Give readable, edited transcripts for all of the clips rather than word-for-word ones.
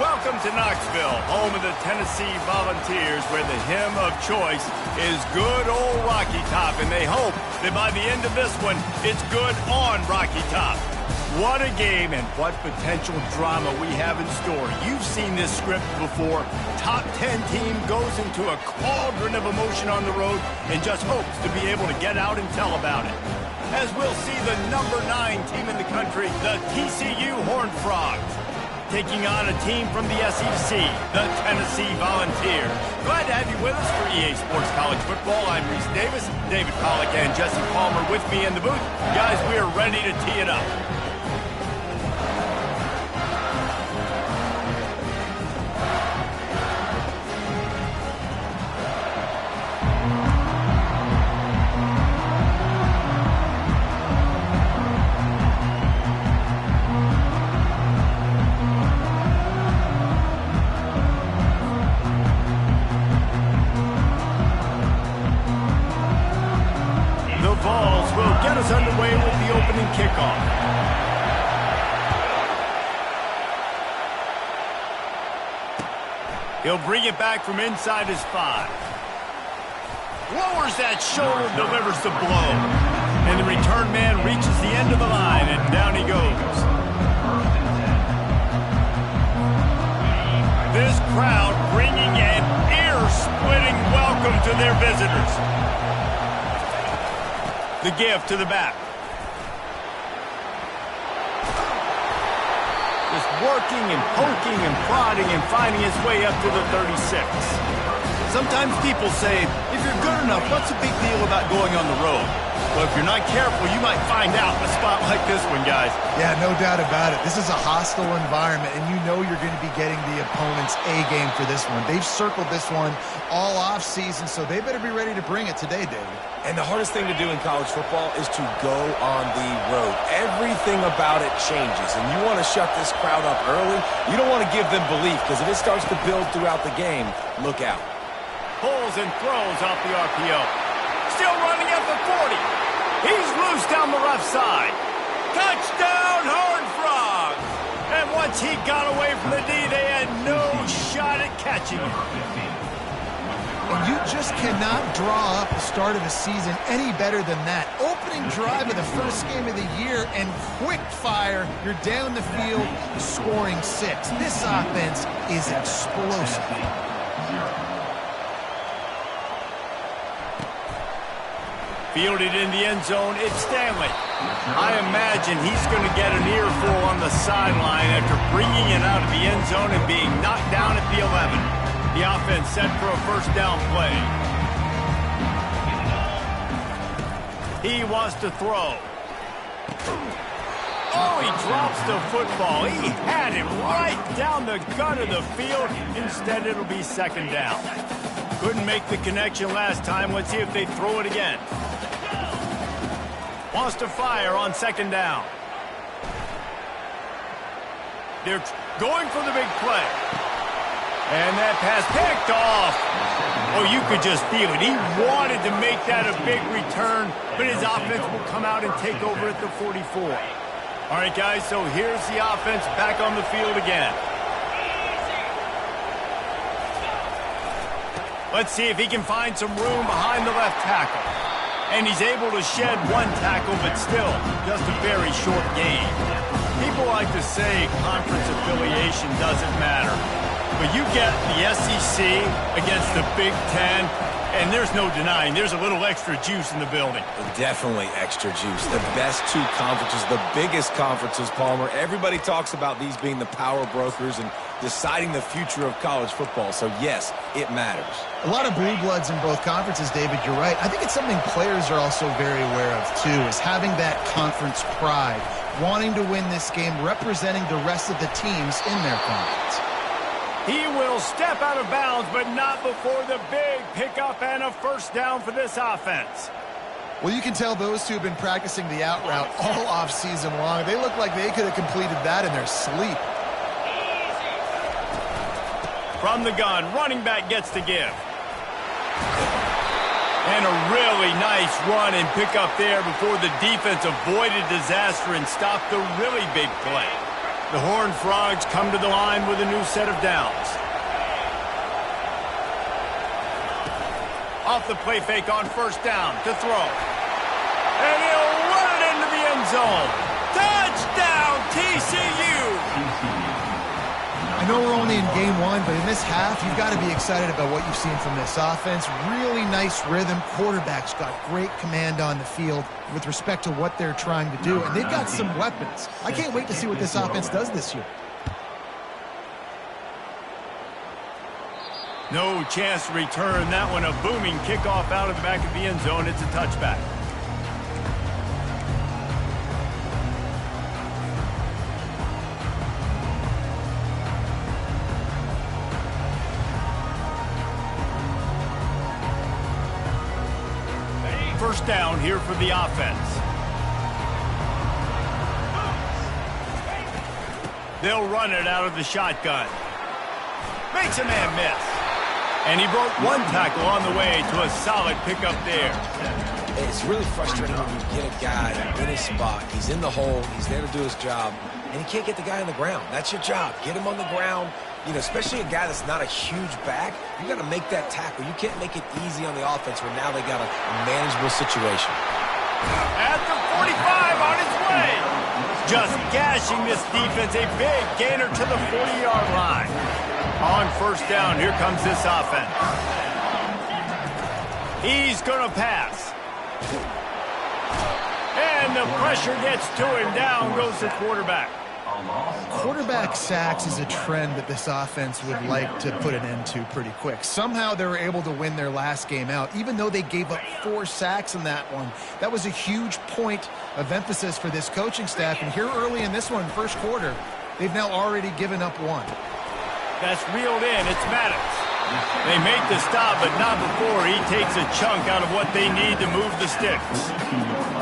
Welcome to Knoxville, home of the Tennessee Volunteers, where the hymn of choice is good old Rocky Top, and they hope that by the end of this one, it's good on Rocky Top. What a game and what potential drama we have in store. You've seen this script before. Top 10 team goes into a cauldron of emotion on the road and just hopes to be able to get out and tell about it. As we'll see the number 9 team in the country, the TCU Horned Frogs, taking on a team from the SEC, the Tennessee Volunteers. Glad to have you with us for EA Sports College Football. I'm Reese Davis, David Pollack, and Jesse Palmer with me in the booth. Guys, we are ready to tee it up. Underway with the opening kickoff. He'll bring it back from inside his 5. Lowers that shoulder, delivers the blow. And the return man reaches the end of the line, and down he goes. This crowd bringing an ear-splitting welcome to their visitors. The give to the back. Just working and poking and prodding and finding his way up to the 36. Sometimes people say, if you're good enough, what's the big deal about going on the road? Well, if you're not careful, you might find out in a spot like this one, guys. Yeah, no doubt about it. This is a hostile environment, and you know you're going to be getting the opponent's A-game for this one. They've circled this one all off-season, so they better be ready to bring it today, David. And the hardest thing to do in college football is to go on the road. Everything about it changes, and you want to shut this crowd up early. You don't want to give them belief, because if it starts to build throughout the game, look out. Pulls and throws off the RPO. Still running at the 40. He's loose down the left side. Touchdown, Horned Frogs! And once he got away from the D, they had no shot at catching him. And you just cannot draw up the start of a season any better than that. Opening drive of the first game of the year and quick fire. You're down the field scoring 6. This offense is explosive. Fielded in the end zone, it's Stanley. I imagine he's going to get an earful on the sideline after bringing it out of the end zone and being knocked down at the 11. The offense set for a first down play. He wants to throw. Oh, he drops the football. He had it right down the gut of the field. Instead, it'll be second down. Couldn't make the connection last time. Let's see if they throw it again. Wants to fire on second down. They're going for the big play. And that pass picked off. Oh, you could just feel it. He wanted to make that a big return, but his offense will come out and take over at the 44. All right, guys, so here's the offense back on the field again. Let's see if he can find some room behind the left tackle. And he's able to shed one tackle, but still just a very short gain. People like to say conference affiliation doesn't matter. But you get the SEC against the Big Ten, and there's no denying there's a little extra juice in the building. Definitely extra juice. The best 2 conferences, the biggest conferences, Palmer. Everybody talks about these being the power brokers and deciding the future of college football. So, yes, it matters. A lot of blue bloods in both conferences, David. You're right. I think it's something players are also very aware of, too, is having that conference pride, wanting to win this game, representing the rest of the teams in their conference. He will step out of bounds, but not before the big pickup and a first down for this offense. Well, you can tell those two have been practicing the out route all off-season long. They look like they could have completed that in their sleep. From the gun, running back gets the give. And a really nice run and pickup there before the defense avoided disaster and stopped the really big play. The Horned Frogs come to the line with a new set of downs. Off the play fake on first down to throw. And he'll run it into the end zone. Touchdown, TCU! I know we're only in game one, but in this half, you've got to be excited about what you've seen from this offense. Really nice rhythm. Quarterback's got great command on the field with respect to what they're trying to do, and they've got some weapons. I can't wait to see what this offense does this year. No chance to return that one. A booming kickoff out of the back of the end zone. It's a touchback. First down here for the offense. They'll run it out of the shotgun. Makes a man miss. And he broke one tackle on the way to a solid pickup there. It's really frustrating when you get a guy in his spot. He's in the hole. He's there to do his job. And he can't get the guy on the ground. That's your job. Get him on the ground. You know, especially a guy that's not a huge back, you got to make that tackle. You can't make it easy on the offense when now they got a manageable situation. At the 45 on his way. Just gashing this defense. A big gainer to the 40-yard line. On first down, here comes this offense. He's going to pass. And the pressure gets to him. Down goes the quarterback. Quarterback sacks is a trend that this offense would like to put an end to pretty quick. Somehow they were able to win their last game out, even though they gave up 4 sacks in that one. That was a huge point of emphasis for this coaching staff. And here early in this one, first quarter, they've now already given up 1. That's reeled in. It's Maddox. They make the stop, but not before he takes a chunk out of what they need to move the sticks.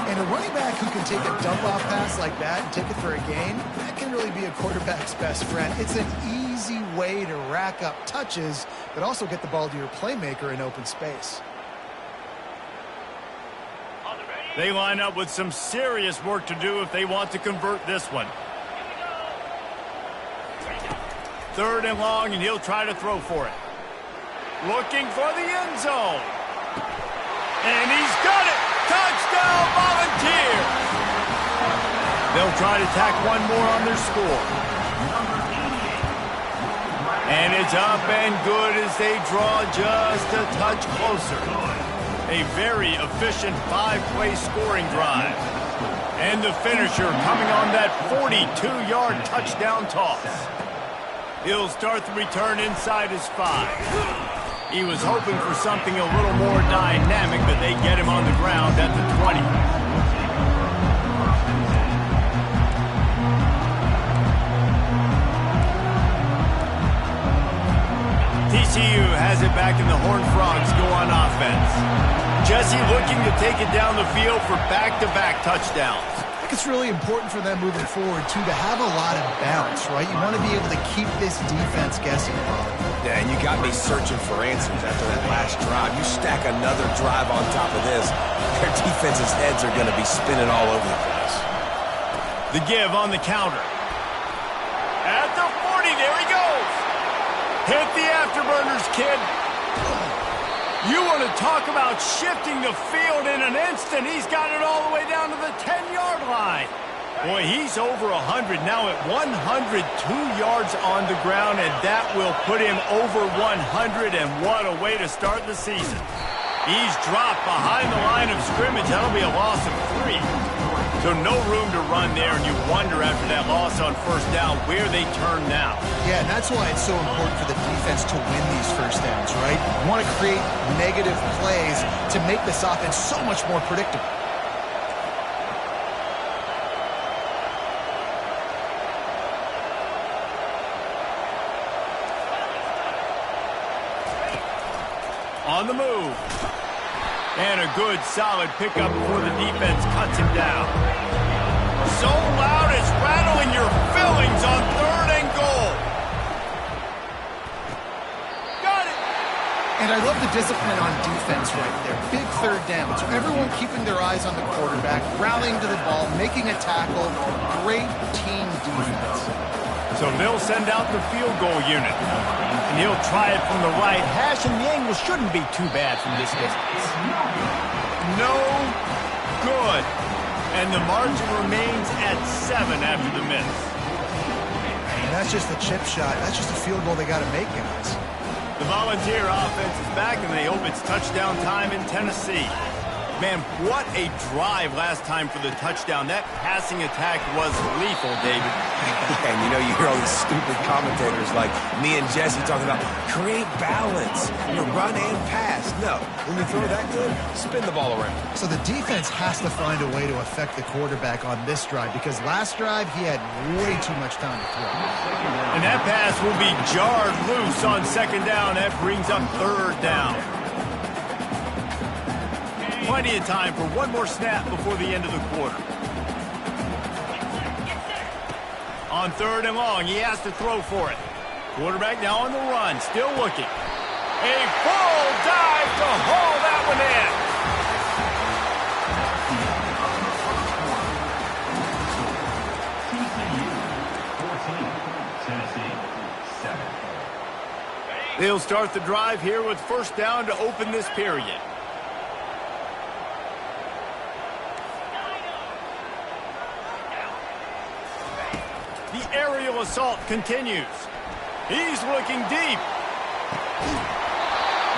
And a running back who can take a dump-off pass like that and take it for a gain, that can really be a quarterback's best friend. It's an easy way to rack up touches, but also get the ball to your playmaker in open space. They line up with some serious work to do if they want to convert this one. 3rd and long, and he'll try to throw for it. Looking for the end zone. And he's got it. Touchdown, Volunteers. They'll try to tack one more on their score. And it's up and good as they draw just a touch closer. A very efficient 5-play scoring drive. And the finisher coming on that 42-yard touchdown toss. He'll start the return inside his 5. He was hoping for something a little more dynamic, but they get him on the ground at the 20. TCU has it back, and the Horned Frogs go on offense. Jesse looking to take it down the field for back-to-back touchdowns. I think it's really important for them moving forward, too, to have a lot of balance, right? You want to be able to keep this defense guessing, Bob. Yeah, and you got me searching for answers after that last drive. You stack another drive on top of this, their defense's heads are going to be spinning all over the place. The give on the counter. At the 40, there he goes. Hit the afterburners, kid. You want to talk about shifting the field in an instant. He's got it all the way down to the 10-yard line. Boy, he's over 100 now at 102 yards on the ground, and that will put him over 100, and what a way to start the season. He's dropped behind the line of scrimmage. That'll be a loss of 3. So no room to run there, and you wonder after that loss on first down where they turn now. Yeah, and that's why it's so important for the defense to win these first downs, right? You want to create negative plays to make this offense so much more predictable. On the move. And a good, solid pickup before the defense cuts him down. So loud it's rattling your fillings on 3rd and goal. Got it. And I love the discipline on defense right there. Big 3rd down. So everyone keeping their eyes on the quarterback, rallying to the ball, making a tackle. Great team defense. So they'll send out the field goal unit. And he'll try it from the right hash, and the angle shouldn't be too bad from this distance. No good. And the margin remains at 7 after the miss. And that's just a chip shot. That's just a field goal they got to make, guys. The Volunteer offense is back, and they hope it's touchdown time in Tennessee. Man, what a drive last time for the touchdown. That passing attack was lethal, David. And you know, you hear all these stupid commentators like me and Jesse talking about create balance, run and pass. No, when you throw that good, spin the ball around. So the defense has to find a way to affect the quarterback on this drive because last drive he had way too much time to throw. And that pass will be jarred loose on second down. That brings up third down. Plenty of time for one more snap before the end of the quarter. On third and long, he has to throw for it. Quarterback now on the run, still looking. A full dive to haul that one in. They'll start the drive here with first down to open this period. The aerial assault continues. He's looking deep.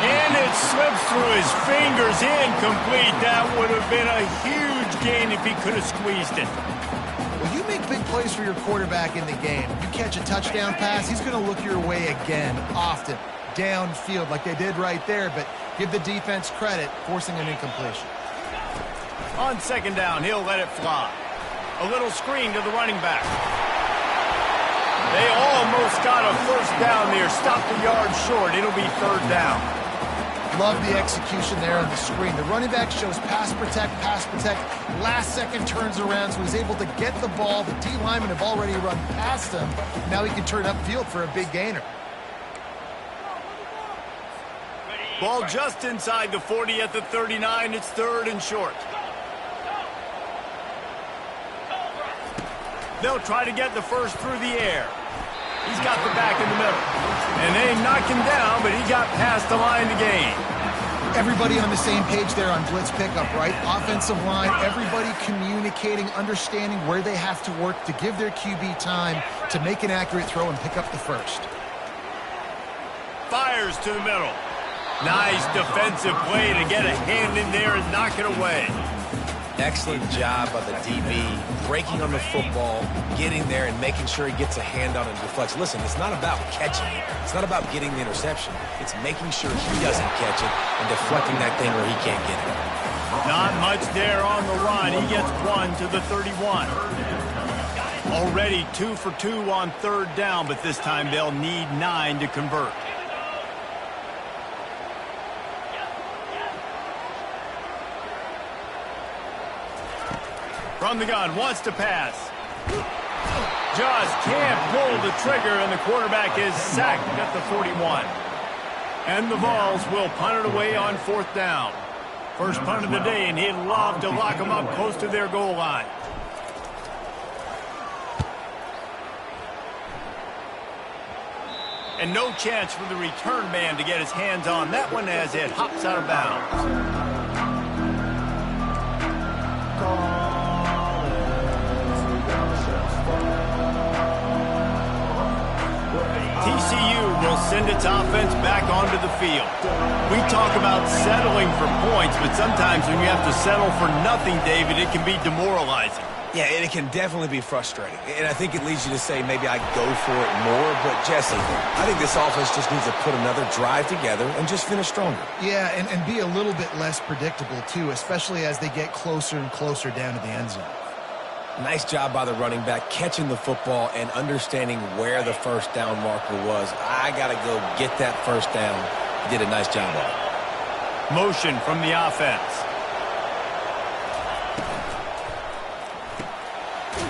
And it slips through his fingers, incomplete. That would have been a huge gain if he could have squeezed it. Well, you make big plays for your quarterback in the game. You catch a touchdown pass, he's going to look your way again, often, downfield like they did right there, but give the defense credit, forcing an incompletion. On second down, he'll let it fly. A little screen to the running back. They almost got a first down there. Stopped a yard short. It'll be third down. Love the execution there on the screen. The running back shows pass protect. Last second turns around, so he's able to get the ball. The D linemen have already run past him. Now he can turn upfield for a big gainer. Ball just inside the 40 at the 39. It's third and short. They'll try to get the first through the air. He's got the back in the middle. And they knock him down, but he got past the line to gain. Everybody on the same page there on blitz pickup, right? Offensive line, everybody communicating, understanding where they have to work to give their QB time to make an accurate throw and pick up the first. Fires to the middle. Nice defensive play to get a hand in there and knock it away. Excellent job by the DB, breaking on the football, getting there and making sure he gets a hand on it and deflects. Listen, it's not about catching it. It's not about getting the interception. It's making sure he doesn't catch it and deflecting that thing where he can't get it. Not much there on the run. He gets one to the 31. Already 2 for 2 on third down, but this time they'll need 9 to convert. From the gun, wants to pass. Just can't pull the trigger, and the quarterback is sacked at the 41. And the Vols will punt it away on fourth down. First punt of the day, and he'd love to lock them up close to their goal line. And no chance for the return man to get his hands on that one as it hops out of bounds. TCU will send its offense back onto the field. We talk about settling for points, but sometimes when you have to settle for nothing, David, it can be demoralizing. Yeah, and it can definitely be frustrating. And I think it leads you to say maybe I go for it more. But, Jesse, I think this offense just needs to put another drive together and just finish stronger. Yeah, and be a little bit less predictable, too, especially as they get closer and closer down to the end zone. Nice job by the running back, catching the football and understanding where the first down marker was. I got to go get that first down. He did a nice job of it. Motion from the offense.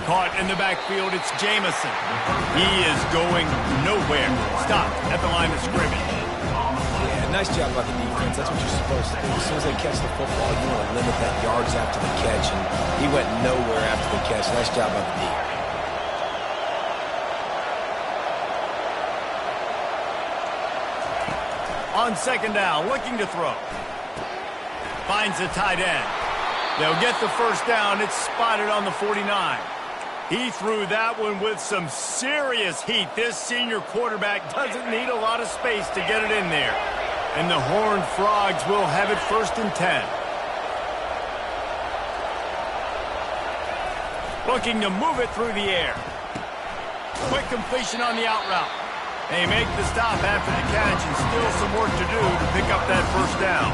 Caught in the backfield, it's Jamison. He is going nowhere. Stopped at the line of scrimmage. Yeah, nice job by the defense. That's what you're supposed to do. As soon as they catch the football, you want to limit that yards after the catch, and he went nowhere after the catch. Nice job by the D. On second down, looking to throw. Finds the tight end. They'll get the first down. It's spotted on the 49. He threw that one with some serious heat. This senior quarterback doesn't need a lot of space to get it in there. And the Horned Frogs will have it first and 10. Looking to move it through the air. Quick completion on the out route. They make the stop after the catch and still some work to do to pick up that first down.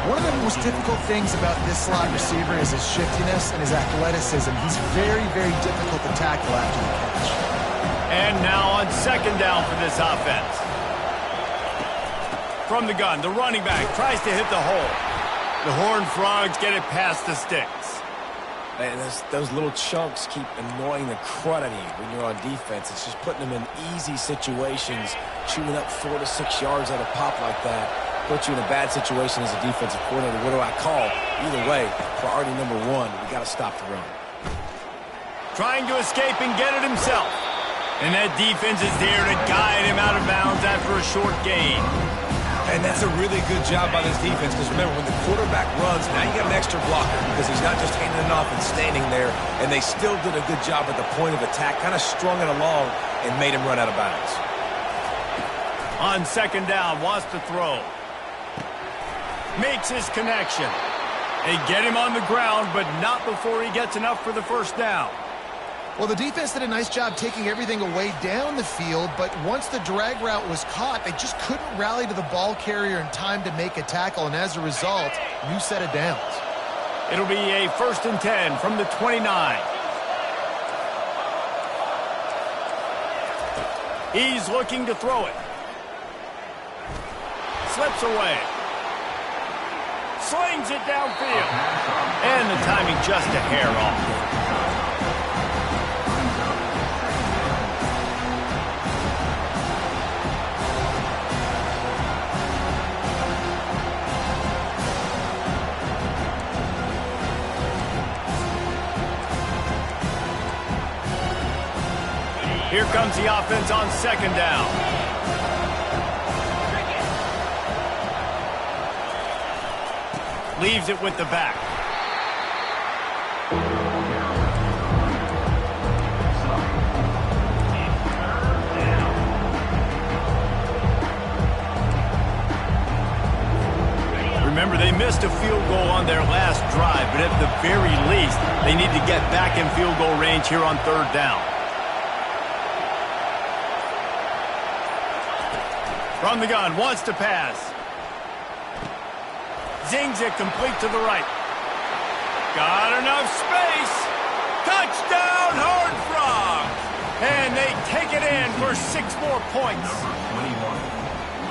One of the most difficult things about this slot receiver is his shiftiness and his athleticism. He's very, very difficult to tackle after the catch. And now on second down for this offense. From the gun, the running back tries to hit the hole. The Horned Frogs get it past the sticks. And those little chunks keep annoying the crud out of you when you're on defense. It's just putting them in easy situations, chewing up 4 to 6 yards at a pop like that. Put you in a bad situation as a defensive coordinator. What do I call? Either way, priority number one, we got to stop the run. Trying to escape and get it himself. And that defense is there to guide him out of bounds after a short gain. And that's a really good job by this defense, because remember, when the quarterback runs, now you got an extra blocker, because he's not just handing it off and standing there, and they still did a good job at the point of attack, kind of strung it along and made him run out of bounds. On second down, wants to throw. Makes his connection. They get him on the ground, but not before he gets enough for the first down. Well, the defense did a nice job taking everything away down the field, but once the drag route was caught, they just couldn't rally to the ball carrier in time to make a tackle, and as a result, new set of downs. It'll be a first and 10 from the 29. He's looking to throw it. Slips away. Slings it downfield. And the timing just a hair off. Here comes the offense on second down. Leaves it with the back. Remember, they missed a field goal on their last drive, but at the very least, they need to get back in field goal range here on third down. From the gun, wants to pass. Zings it complete to the right. Got enough space. Touchdown, Horned Frogs! And they take it in for 6 more points.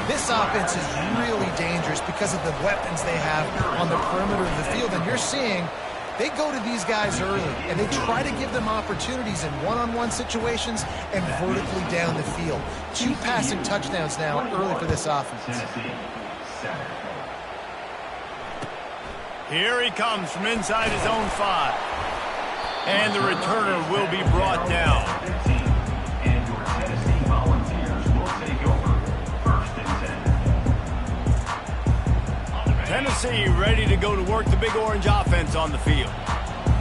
This offense is really dangerous because of the weapons they have on the perimeter of the field. And you're seeing they go to these guys early, and they try to give them opportunities in one-on-one situations and vertically down the field. 2 passing touchdowns now early for this offense. Here he comes from inside his own 5. And the returner will be brought down. And your Tennessee Volunteers will take over first and 10. Tennessee ready to go to work the Big Orange offense on the field.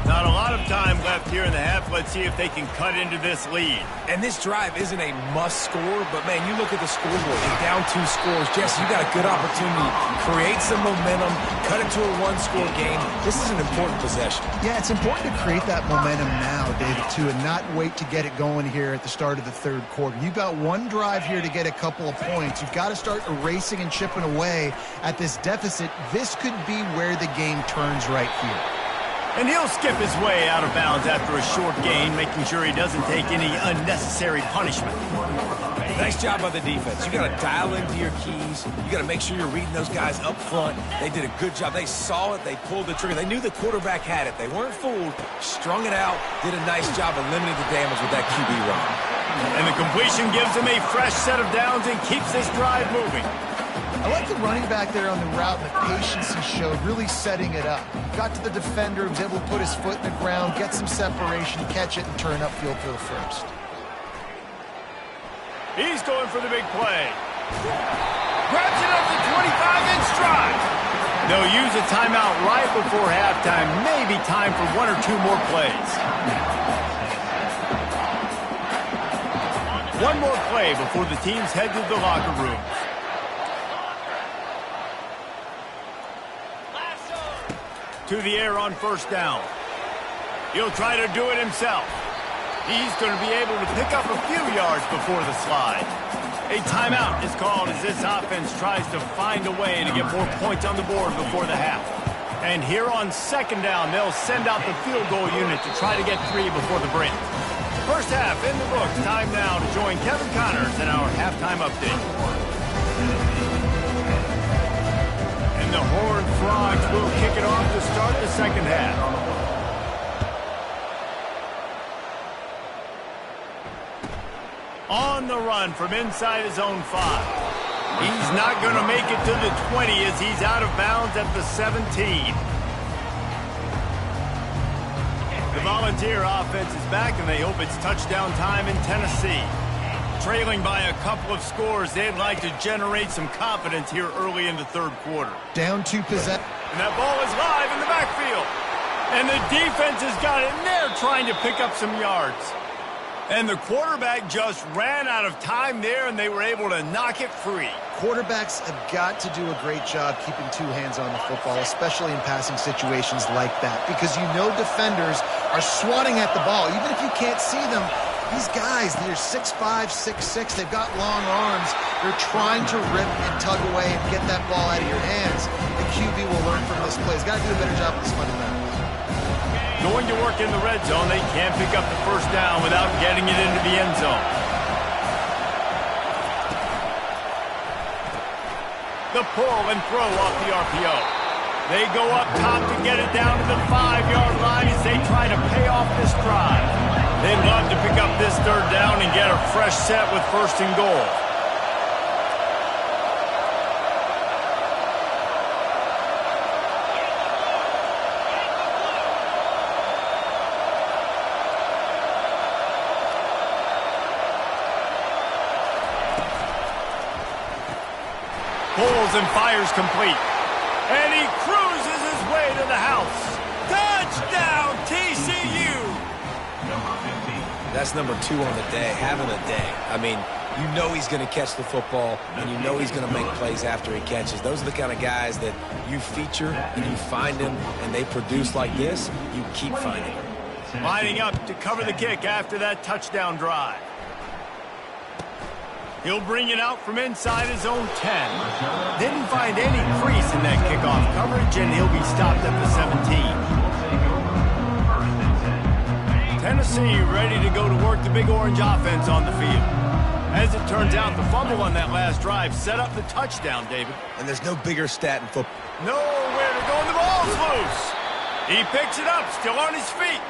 Not a lot of time left here in the half. Let's see if they can cut into this lead. And this drive isn't a must score, but man, you look at the scoreboard, you're down 2 scores. Jesse, you got a good opportunity. Create some momentum, cut it to a 1-score game. This is an important possession. Yeah, it's important to create that momentum now, David, too, and not wait to get it going here at the start of the third quarter. You've got 1 drive here to get a couple of points. You've got to start erasing and chipping away at this deficit. This could be where the game turns right here. And he'll skip his way out of bounds after a short gain, making sure he doesn't take any unnecessary punishment. Nice job by the defense. You got to dial into your keys. You got to make sure you're reading those guys up front. They did a good job. They saw it. They pulled the trigger. They knew the quarterback had it. They weren't fooled. Strung it out. Did a nice job of limiting the damage with that QB run. And the completion gives him a fresh set of downs and keeps this drive moving. I like the running back there on the route and the patience he showed, really setting it up. Got to the defender, was able to put his foot in the ground, get some separation, catch it, and turn upfield for the first. He's going for the big play. Grabs it up They'll use a timeout right before halftime. Maybe time for one or two more plays. One more play before the teams head to the locker rooms. To the air on first down. He'll try to do it himself. He's going to be able to pick up a few yards before the slide. A timeout is called as this offense tries to find a way to get more points on the board before the half. And here on second down, they'll send out the field goal unit to try to get 3 before the break. First half in the books. Time now to join Kevin Connors in our halftime update. And the Horned Frogs will kick it off to start the second half. On the run from inside his own 5. He's not going to make it to the 20 as he's out of bounds at the 17. The Volunteer offense is back, and they hope it's touchdown time in Tennessee. Trailing by a couple of scores, they'd like to generate some confidence here early in the third quarter. Down 2 possessions. And that ball is live in the backfield. And the defense has got it in there trying to pick up some yards. And the quarterback just ran out of time there, and they were able to knock it free. Quarterbacks have got to do a great job keeping 2 hands on the football, especially in passing situations like that, because you know defenders are swatting at the ball. Even if you can't see them, these guys, they're 6'5", 6'6", they've got long arms. They're trying to rip and tug away and get that ball out of your hands. The QB will learn from this play. He's got to do a better job with this fundamentals. Going to work in the red zone, they can't pick up the first down without getting it into the end zone. The pull and throw off the RPO. They go up top to get it down to the 5-yard line as they try to pay off this drive. They'd love to pick up this third down and get a fresh set with first and goal. Pulls and fires complete. And he cruises his way to the house. Touchdown, TCU! That's number 2 on the day, having a day. I mean, you know he's going to catch the football, and you know he's going to make plays after he catches. Those are the kind of guys that you feature, and you find them, and they produce like this, you keep finding them. Lining up to cover the kick after that touchdown drive. He'll bring it out from inside his own 10. Didn't find any crease in that kickoff coverage, and he'll be stopped at the 17. Tennessee ready to go to work the Big Orange offense on the field. As it turns out, the fumble on that last drive set up the touchdown, David. And there's no bigger stat in football. Nowhere to go, and the ball's loose. He picks it up, still on his feet.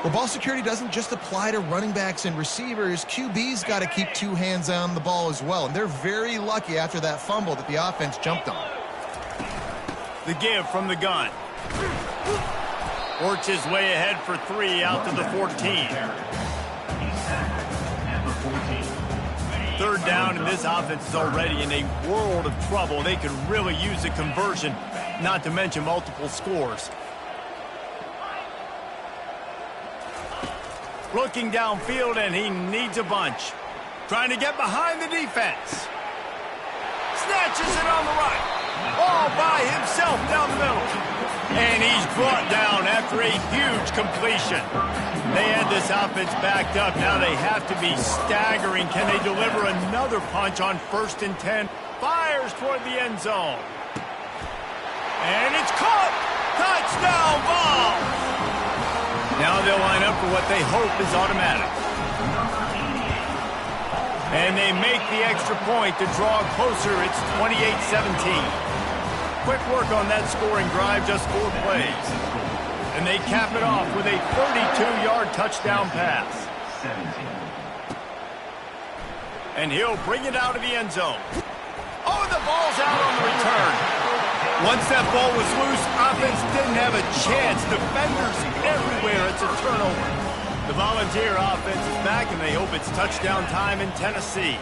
Well, ball security doesn't just apply to running backs and receivers. QB's got to keep 2 hands on the ball as well. And they're very lucky after that fumble that the offense jumped on. The give from the gun. Works his way ahead for 3 out to the 14. Third down, and this offense is already in a world of trouble. They could really use a conversion, not to mention multiple scores. Looking downfield, and he needs a bunch. Trying to get behind the defense. Snatches it on the right. All by himself down the middle. And he's brought down after a huge completion. They had this offense backed up. Now they have to be staggering. Can they deliver another punch on 1st and 10? Fires toward the end zone. And it's caught. Touchdown ball. Now they'll line up for what they hope is automatic. And they make the extra point to draw closer. It's 28-17. Quick work on that scoring drive, just 4 plays. And they cap it off with a 32-yard touchdown pass. And he'll bring it out of the end zone. Oh, and the ball's out on the return. Once that ball was loose, offense didn't have a chance. Defenders everywhere. It's a turnover. The Volunteer offense is back, and they hope it's touchdown time in Tennessee.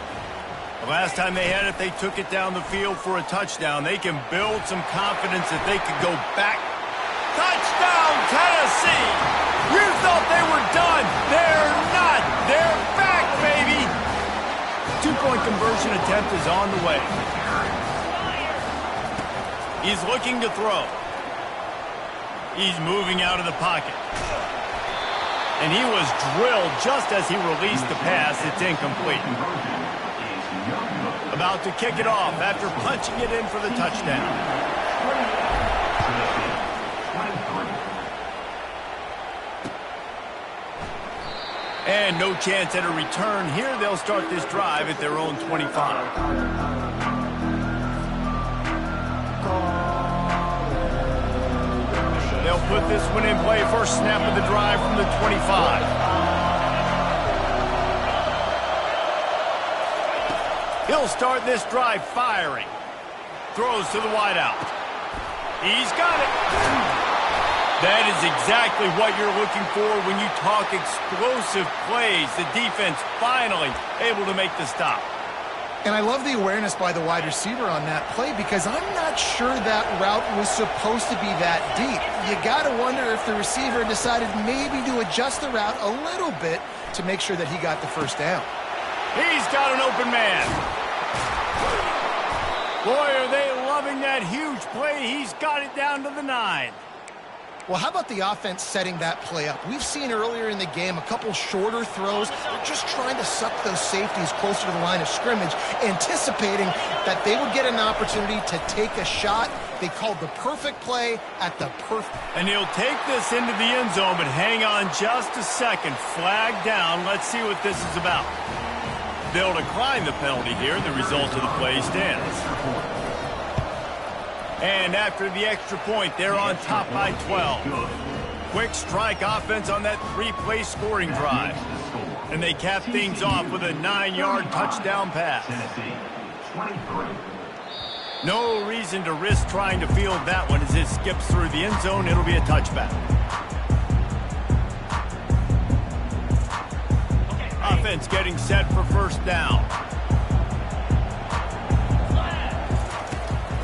The last time they had it, they took it down the field for a touchdown. They can build some confidence that they could go back. Touchdown, Tennessee! You thought they were done. They're not. They're back, baby! Two-point conversion attempt is on the way. He's looking to throw. He's moving out of the pocket. And he was drilled just as he released the pass. It's incomplete. About to kick it off after punching it in for the touchdown. And no chance at a return here. They'll start this drive at their own 25. They'll put this one in play. First snap of the drive from the 25. He'll start this drive firing. Throws to the wideout. He's got it. That is exactly what you're looking for when you talk explosive plays. The defense finally able to make the stop. And I love the awareness by the wide receiver on that play because I'm not sure that route was supposed to be that deep. You got to wonder if the receiver decided maybe to adjust the route a little bit to make sure that he got the first down. He's got an open man. Boy, are they loving that huge play. He's got it down to the 9. Well, how about the offense setting that play up? We've seen earlier in the game a couple shorter throws. They're just trying to suck those safeties closer to the line of scrimmage, anticipating that they would get an opportunity to take a shot. They called the perfect play at the perfect. And he'll take this into the end zone, but hang on just a second. Flag down. Let's see what this is about. They'll decline the penalty here. The result of the play stands. And after the extra point, they're on top by 12. Quick strike offense on that 3-play scoring drive. And they cap things off with a 9-yard touchdown pass. No reason to risk trying to field that one as it skips through the end zone. It'll be a touchback. Offense getting set for first down.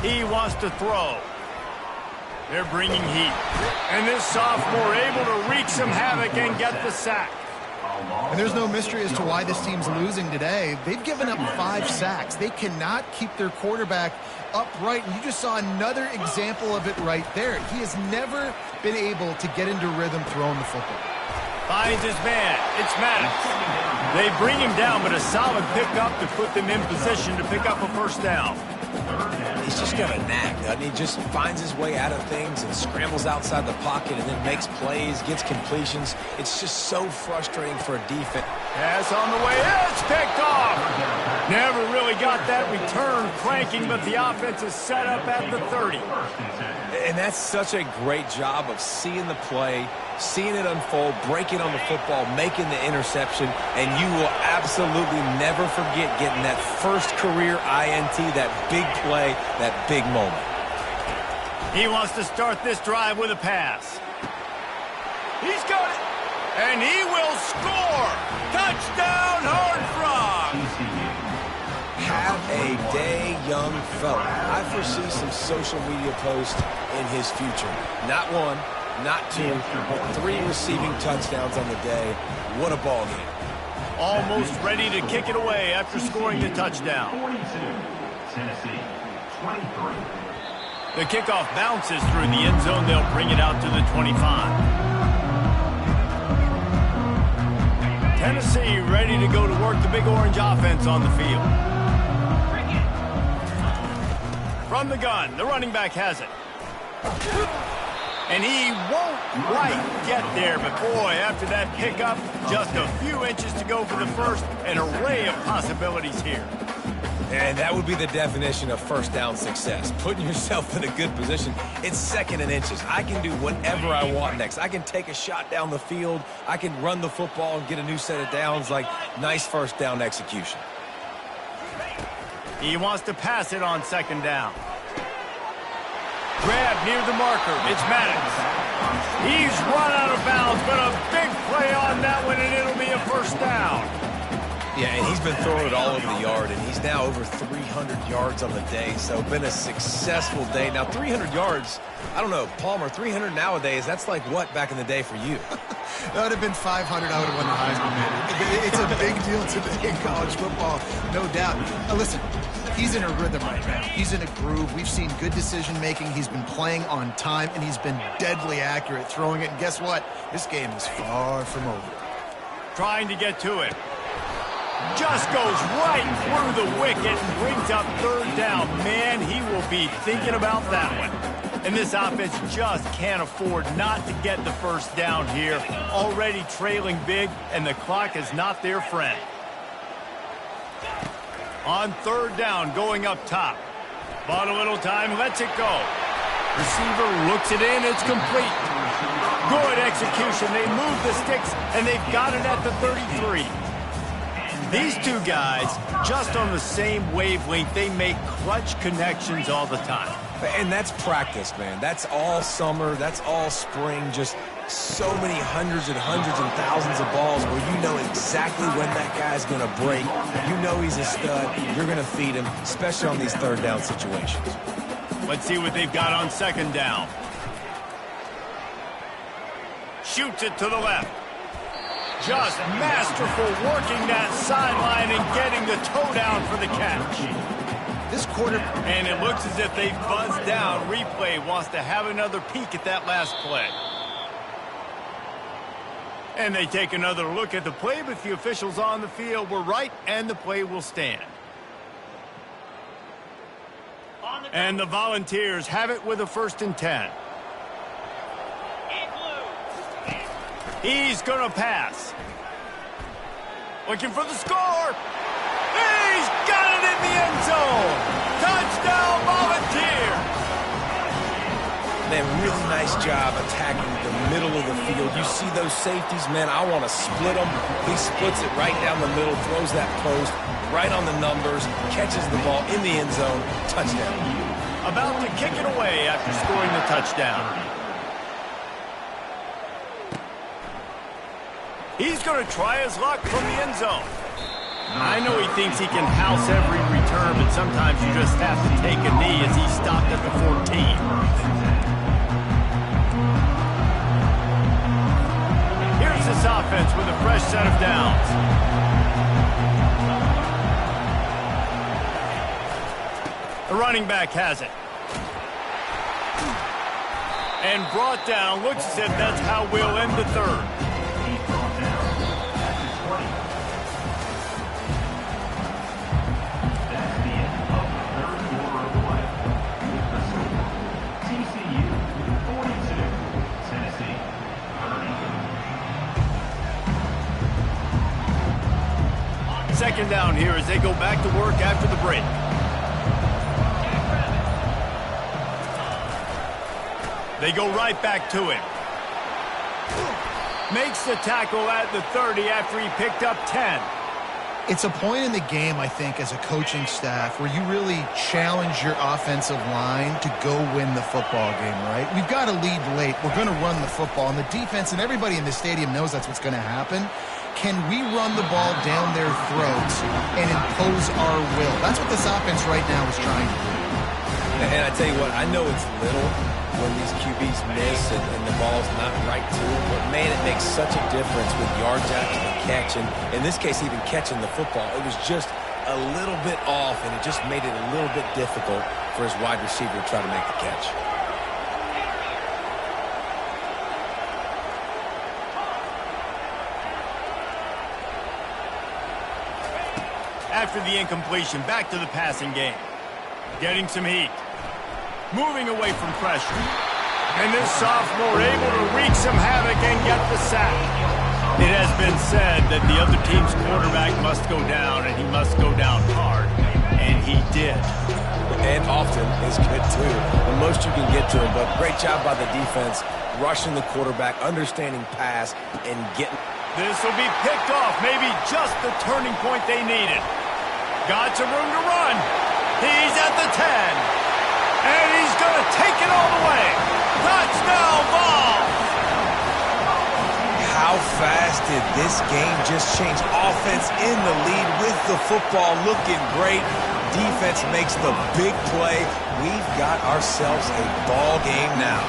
He wants to throw. They're bringing heat. And this sophomore able to wreak some havoc and get the sack. And there's no mystery as to why this team's losing today. They've given up 5 sacks. They cannot keep their quarterback upright. And you just saw another example of it right there. He has never been able to get into rhythm throwing the football. Finds his man. It's Maddox. They bring him down, but a solid pickup to put them in position to pick up a first down. He's just got a knack, doesn't he? Just finds his way out of things and scrambles outside the pocket and then makes plays, gets completions. It's just so frustrating for a defense. Pass on the way. It's picked off. Never really got that return cranking, but the offense is set up at the 30. And that's such a great job of seeing the play, seeing it unfold, breaking on the football, making the interception, and you will absolutely never forget getting that first career INT, that big play, that big moment. He wants to start this drive with a pass. He's got it, and he will score. Touchdown, Horned Frogs. Have a day, young fella. I foresee some social media posts in his future. Not 1, not 2, but 3 receiving touchdowns on the day. What a ball game. Almost ready to kick it away after scoring the touchdown. 42, Tennessee, 23. The kickoff bounces through the end zone. They'll bring it out to the 25. Tennessee ready to go to work the Big Orange offense on the field. From the gun, the running back has it. And he won't quite get there, but boy, after that pickup, just a few inches to go for the first. An array of possibilities here. And that would be the definition of first down success. Putting yourself in a good position. It's 2nd and inches. I can do whatever I want next. I can take a shot down the field. I can run the football and get a new set of downs. Like, nice first down execution. He wants to pass it on 2nd down. Grab near the marker. It's Maddox. He's run out of bounds, but a big play on that one, and it'll be a first down. Yeah, and he's been throwing it all over the yard, and he's now over 300 yards on the day, so been a successful day. Now, 300 yards, I don't know, Palmer, 300 nowadays, that's like what back in the day for you? That would have been 500. I would have won the Heisman, man. It's a big deal today in college football, no doubt. Now, listen, he's in a rhythm right now. He's in a groove. We've seen good decision-making. He's been playing on time, and he's been deadly accurate throwing it. And guess what? This game is far from over. Trying to get to it. Just goes right through the wicket and brings up third down. Man, he will be thinking about that one. And this offense just can't afford not to get the first down here. Already trailing big, and the clock is not their friend. On third down, going up top. Bought a little time, lets it go. Receiver looks it in, it's complete. Good execution. They move the sticks, and they've got it at the 33. These two guys, just on the same wavelength, they make clutch connections all the time. And that's practice, man. That's all summer. That's all spring. Just so many hundreds and thousands of balls where you know exactly when that guy's going to break. You know he's a stud. You're going to feed him, especially on these third down situations. Let's see what they've got on second down. Shoots it to the left. Just masterful working that sideline and getting the toe down for the catch. This quarter... And it looks as if they've buzzed down. Replay wants to have another peek at that last play. And they take another look at the play, but the officials on the field were right, and the play will stand. And the Volunteers have it with a 1st and 10. He's going to pass. Looking for the score. He's got it in the end zone. Touchdown, Volunteers. Man, really nice job attacking the middle of the field. You see those safeties, man, I want to split them. He splits it right down the middle, throws that post right on the numbers, catches the ball in the end zone, touchdown. About to kick it away after scoring the touchdown. He's going to try his luck from the end zone. I know he thinks he can house every return, but sometimes you just have to take a knee as he stopped at the 14. Here's this offense with a fresh set of downs. The running back has it. And brought down. Looks as if that's how we'll end the third. Second down here as they go back to work after the break. They go right back to him. Makes the tackle at the 30 after he picked up 10. It's a point in the game, I think, as a coaching staff where you really challenge your offensive line to go win the football game, right? We've got to lead late. We're going to run the football. And the defense and everybody in the stadium knows that's what's going to happen. Can we run the ball down their throats and impose our will? That's what this offense right now is trying to do. And I tell you what, I know it's little when these QBs miss and the ball's not right to them, but man, it makes such a difference with yards after the catch. And in this case, even catching the football, it was just a little bit off, and it just made it a little bit difficult for his wide receiver to try to make the catch. After the incompletion, back to the passing game. Getting some heat. Moving away from pressure. And this sophomore able to wreak some havoc and get the sack. It has been said that the other team's quarterback must go down, and he must go down hard. And he did. And often is good, too. The most you can get to him. But great job by the defense, rushing the quarterback, understanding pass, and getting... This will be picked off. Maybe just the turning point they needed. Got some room to run. He's at the 10. And he's going to take it all the way. Touchdown ball. How fast did this game just change? Offense in the lead with the football, looking great. Defense makes the big play. We've got ourselves a ball game now.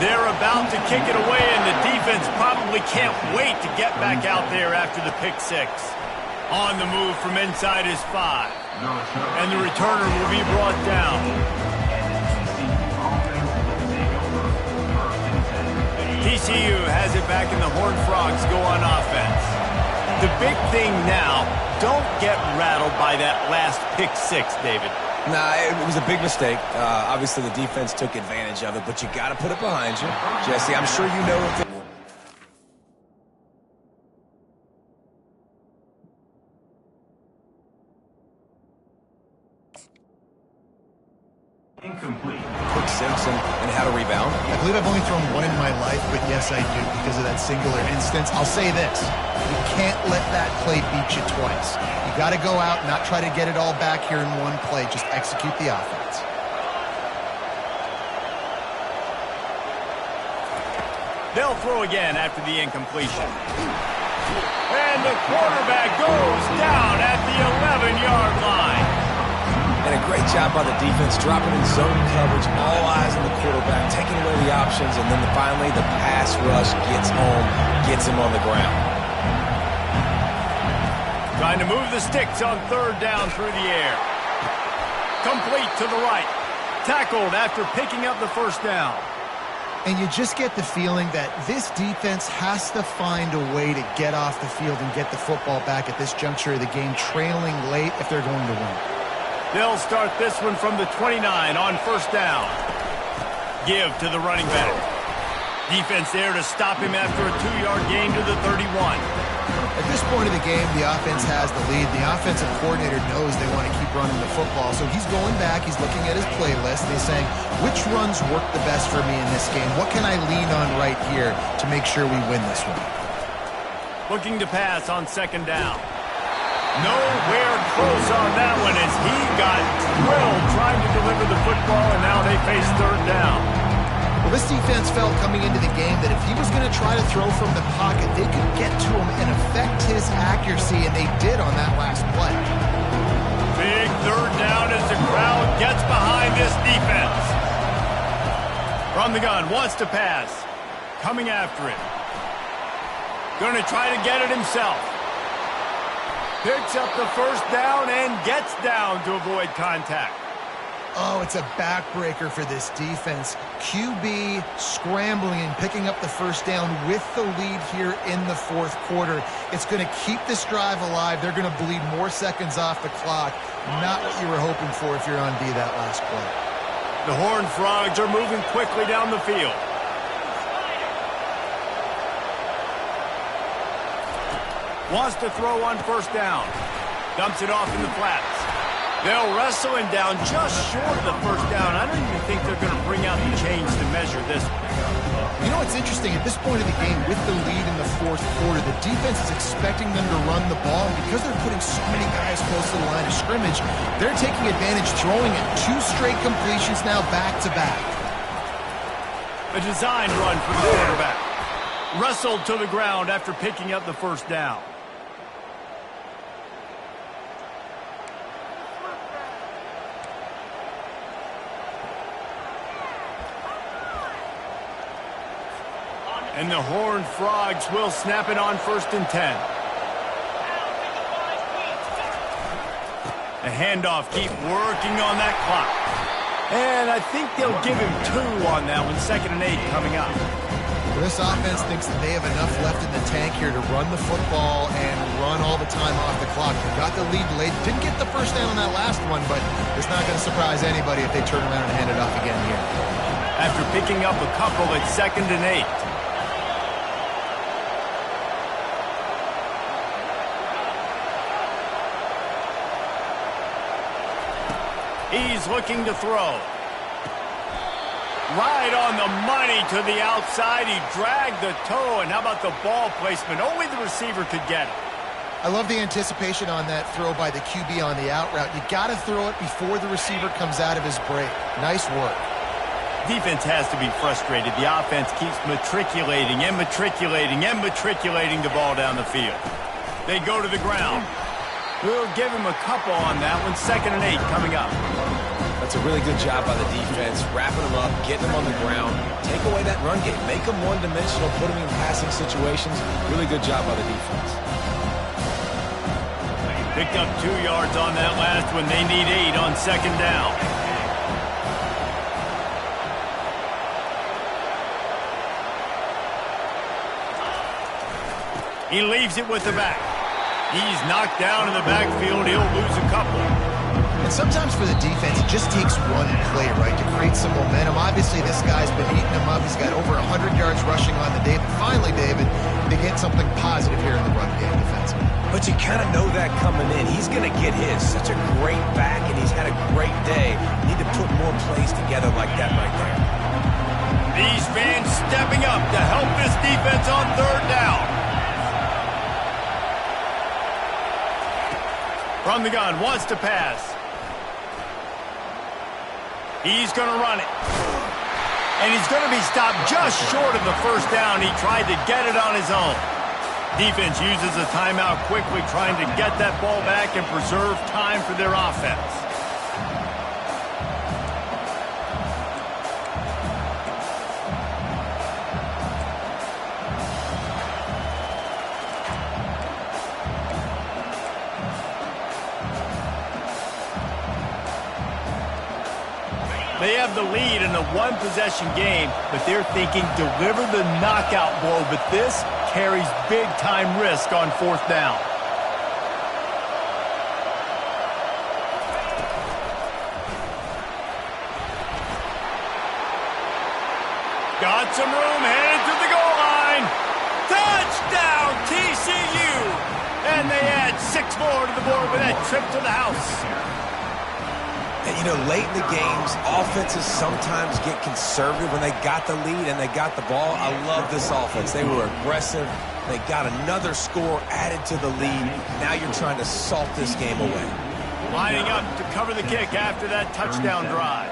They're about to kick it away, and the defense probably can't wait to get back out there after the pick six. On the move from inside his 5. And the returner will be brought down. TCU has it back, and the Horned Frogs go on offense. The big thing now, don't get rattled by that last pick six, David. Nah, it was a big mistake. Obviously, the defense took advantage of it, but you got to put it behind you. Jesse, I'm sure you know what Incomplete. pick six and how to rebound. I believe I've only thrown one in my life, but yes, I do because of that singular instance. I'll say this. You can't let that play beat you twice. You got to go out and not try to get it all back here in one play. Just execute the offense. They'll throw again after the incompletion. And the quarterback goes down at the 11-yard line. And a great job by the defense, dropping in zone coverage, all eyes on the quarterback, taking away the options, and then finally the pass rush gets home, gets him on the ground. Trying to move the sticks on third down through the air. Complete to the right. Tackled after picking up the first down. And you just get the feeling that this defense has to find a way to get off the field and get the football back at this juncture of the game, trailing late if they're going to win. They'll start this one from the 29 on first down. Give to the running back. Defense there to stop him after a 2-yard gain to the 31. At this point of the game, the offense has the lead. The offensive coordinator knows they want to keep running the football, so he's going back, he's looking at his playlist, and he's saying, which runs work the best for me in this game? What can I lean on right here to make sure we win this one? Looking to pass on second down. Nowhere close on that one as he got drilled trying to deliver the football, and now they face third down. Well, this defense felt coming into the game that if he was going to try to throw from the pocket, they could get to him and affect his accuracy, and they did on that last play. Big third down as the crowd gets behind this defense. From the gun, wants to pass. Coming after it. Going to try to get it himself. Picks up the first down and gets down to avoid contact. Oh, it's a backbreaker for this defense. QB scrambling and picking up the first down with the lead here in the fourth quarter. It's going to keep this drive alive. They're going to bleed more seconds off the clock. Not what you were hoping for if you're on D that last play. The Horned Frogs are moving quickly down the field. Wants to throw on first down. Dumps it off in the flats. They'll wrestle him down just short of the first down. I don't even think they're going to bring out the chains to measure this one. You know what's interesting? At this point of the game, with the lead in the fourth quarter, the defense is expecting them to run the ball. And because they're putting so many guys close to the line of scrimmage, they're taking advantage, throwing it 2 straight completions now back-to-back. A design run from the quarterback. Wrestled to the ground after picking up the first down. And the Horned Frogs will snap it on 1st and 10. The handoff, keep working on that clock. And I think they'll give him 2 on that one. 2nd and 8 coming up. This offense thinks that they have enough left in the tank here to run the football and run all the time off the clock. They got the lead late. Didn't get the first down on that last one, but it's not going to surprise anybody if they turn around and hand it off again here. After picking up a couple at 2nd and 8. He's looking to throw. Right on the money to the outside. He dragged the toe, and how about the ball placement? Only the receiver could get it. I love the anticipation on that throw by the QB on the out route. You got to throw it before the receiver comes out of his break. Nice work. Defense has to be frustrated. The offense keeps matriculating and matriculating and matriculating the ball down the field. They go to the ground. We'll give him a couple on that one. 2nd and 8 coming up. That's a really good job by the defense, wrapping them up, getting them on the ground. Take away that run game. Make them one-dimensional, put them in passing situations. Really good job by the defense. Picked up 2 yards on that last one. They need 8 on 2nd down. He leaves it with the back. He's knocked down in the backfield. He'll lose a couple. And sometimes for the defense, it just takes one play, right, to create some momentum. Obviously, this guy's been eating them up. He's got over 100 yards rushing on the day. But finally, David, they get something positive here in the run game defensively. But you kind of know that coming in. He's going to get his. Such a great back, and he's had a great day. Need to put more plays together like that right there. These fans stepping up to help this defense on 3rd down. From the gun, wants to pass. He's going to run it. And he's going to be stopped just short of the 1st down. He tried to get it on his own. Defense uses a timeout quickly, trying to get that ball back and preserve time for their offense. They have the lead in a 1-possession game, but they're thinking deliver the knockout blow, but this carries big-time risk on 4th down. Got some room, headed to the goal line. Touchdown, TCU! And they add 6 more to the board with that trip to the house. And, you know, late in the games, offenses sometimes get conservative when they got the lead and they got the ball. I love this offense. They were aggressive. They got another score added to the lead. Now you're trying to salt this game away. Lining up to cover the kick after that touchdown drive.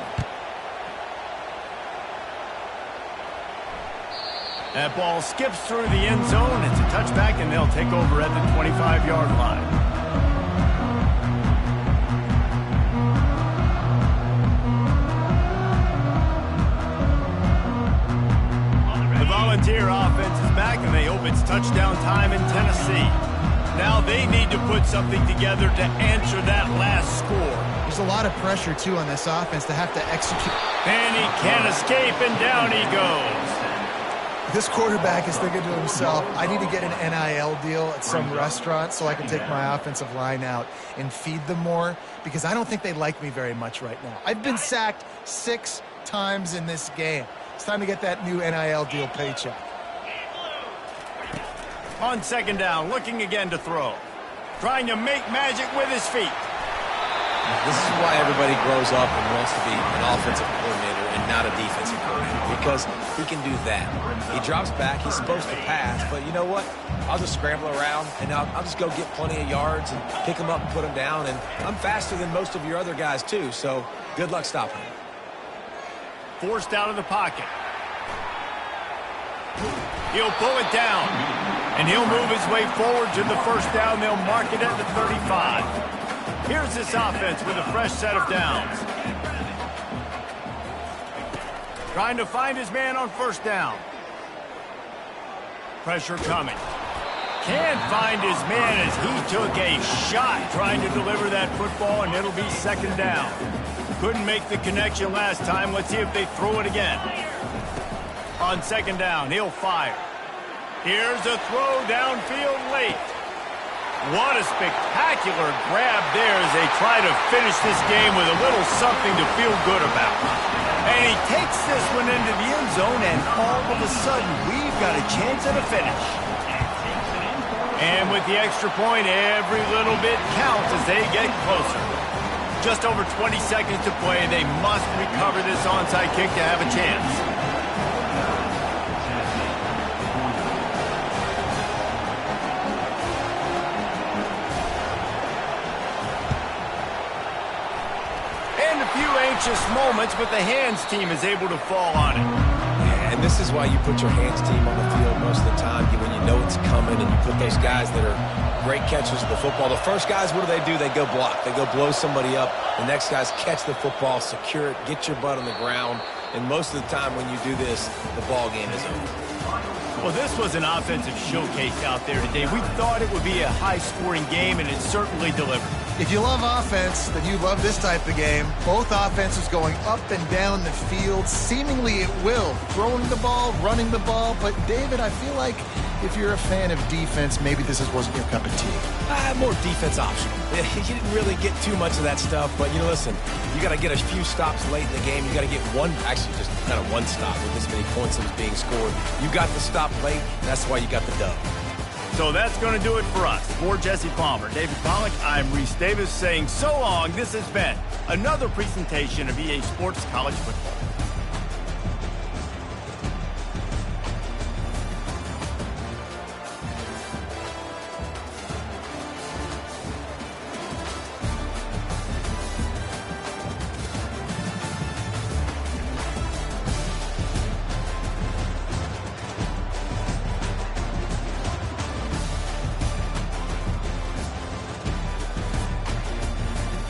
That ball skips through the end zone. It's a touchback, and they'll take over at the 25-yard line. Volunteer offense is back, and they hope it's touchdown time in Tennessee. Now they need to put something together to answer that last score. There's a lot of pressure, too, on this offense to have to execute. And he can't escape, and down he goes. This quarterback is thinking to himself, I need to get an NIL deal at some restaurant so I can take my offensive line out and feed them more, because I don't think they like me very much right now. I've been sacked 6 times in this game. It's time to get that new NIL deal paycheck. On 2nd down, looking again to throw. Trying to make magic with his feet. This is why everybody grows up and wants to be an offensive coordinator and not a defensive coordinator, because he can do that. He drops back, he's supposed to pass, but you know what? I'll just scramble around, and I'll just go get plenty of yards and pick them up and put them down, and I'm faster than most of your other guys too, so good luck stopping him. Forced out of the pocket. He'll pull it down, and he'll move his way forward to the 1st down. They'll mark it at the 35. Here's this offense with a fresh set of downs. Trying to find his man on 1st down. Pressure coming. Can't find his man as he took a shot trying to deliver that football, and it'll be 2nd down. Couldn't make the connection last time. Let's see if they throw it again. On 2nd down, he'll fire. Here's a throw downfield late. What a spectacular grab there as they try to finish this game with a little something to feel good about. And he takes this one into the end zone, and all of a sudden, we've got a chance at a finish. And with the extra point, every little bit counts as they get closer. Just over 20 seconds to play. They must recover this onside kick to have a chance. anxious moments, but the hands team is able to fall on it. Yeah, and this is why you put your hands team on the field most of the time when you know it's coming, and you put those guys that are great catchers of the football. The first guys, what do? They go block. They go blow somebody up. The next guys catch the football, secure it, get your butt on the ground. And most of the time when you do this, the ball game is over. Well, this was an offensive showcase out there today. We thought it would be a high-scoring game, and it certainly delivered. If you love offense, then you love this type of game. Both offenses going up and down the field, seemingly at will. Throwing the ball, running the ball. But, David, I feel like if you're a fan of defense, maybe this wasn't your cup of tea. More defense optional. You didn't really get too much of that stuff. But, listen, you got to get a few stops late in the game. You got to get just kind of one stop with this many points that was being scored. You got the stop late, and that's why you got the dub. So that's going to do it for us. For Jesse Palmer, David Pollack, I'm Reese Davis saying so long. This has been another presentation of EA Sports College Football.